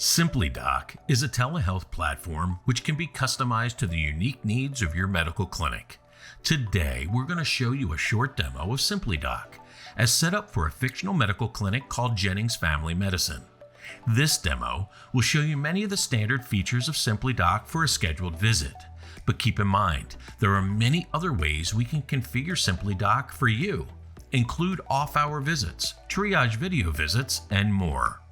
SimplyDoc is a telehealth platform which can be customized to the unique needs of your medical clinic. Today, we're going to show you a short demo of SimplyDoc as set up for a fictional medical clinic called Jennings Family Medicine. This demo will show you many of the standard features of SimplyDoc for a scheduled visit. But keep in mind, there are many other ways we can configure SimplyDoc for you. Include off-hour visits, triage video visits, and more.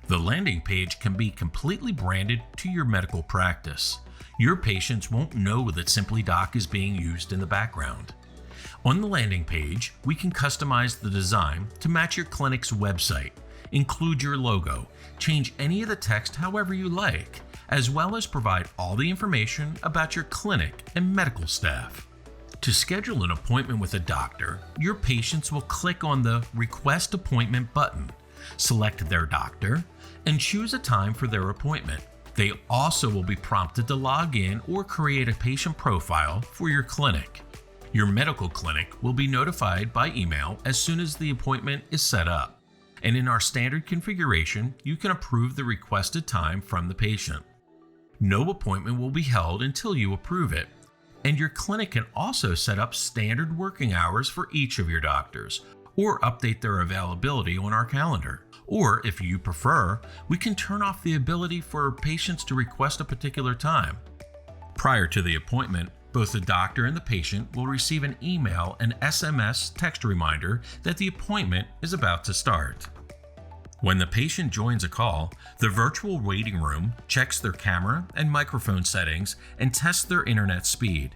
The landing page can be completely branded to your medical practice. Your patients won't know that SimplyDoc is being used in the background. On the landing page, we can customize the design to match your clinic's website, include your logo, change any of the text however you like, as well as provide all the information about your clinic and medical staff. To schedule an appointment with a doctor, your patients will click on the Request Appointment button, select their doctor, and choose a time for their appointment. They also will be prompted to log in or create a patient profile for your clinic. Your medical clinic will be notified by email as soon as the appointment is set up. And in our standard configuration, you can approve the requested time from the patient. No appointment will be held until you approve it. And your clinic can also set up standard working hours for each of your doctors, or update their availability on our calendar. Or if you prefer, we can turn off the ability for patients to request a particular time. Prior to the appointment, both the doctor and the patient will receive an email and SMS text reminder that the appointment is about to start. When the patient joins a call, the virtual waiting room checks their camera and microphone settings and tests their internet speed.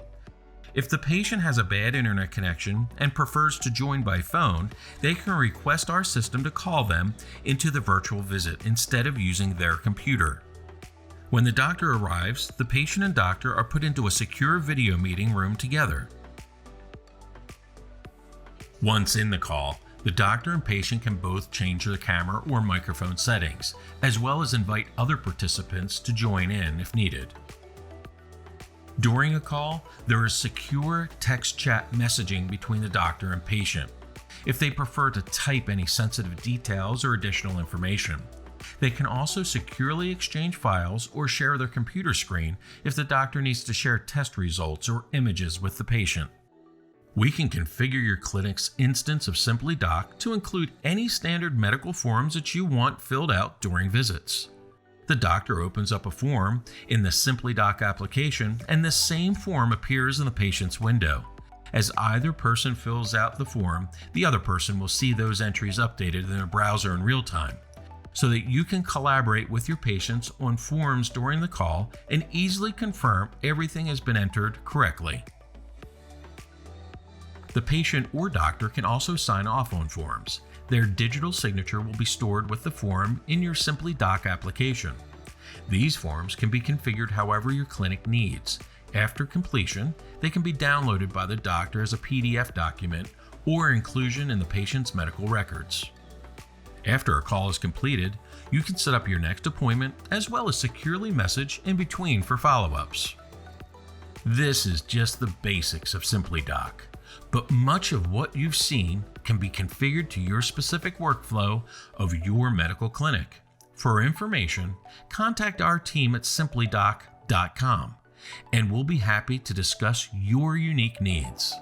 If the patient has a bad internet connection and prefers to join by phone, they can request our system to call them into the virtual visit instead of using their computer. When the doctor arrives, the patient and doctor are put into a secure video meeting room together. Once in the call, the doctor and patient can both change their camera or microphone settings, as well as invite other participants to join in if needed. During a call, there is secure text chat messaging between the doctor and patient. If they prefer to type any sensitive details or additional information, they can also securely exchange files or share their computer screen if the doctor needs to share test results or images with the patient. We can configure your clinic's instance of SimplyDoc to include any standard medical forms that you want filled out during visits. The doctor opens up a form in the SimplyDoc application, and the same form appears in the patient's window. As either person fills out the form, the other person will see those entries updated in their browser in real time, so that you can collaborate with your patients on forms during the call and easily confirm everything has been entered correctly. The patient or doctor can also sign off on forms. Their digital signature will be stored with the form in your SimplyDoc application. These forms can be configured however your clinic needs. After completion, they can be downloaded by the doctor as a PDF document or inclusion in the patient's medical records. After a call is completed, you can set up your next appointment as well as securely message in between for follow-ups. This is just the basics of SimplyDoc. But much of what you've seen can be configured to your specific workflow of your medical clinic. For information, contact our team at SimplyDoc.com, and we'll be happy to discuss your unique needs.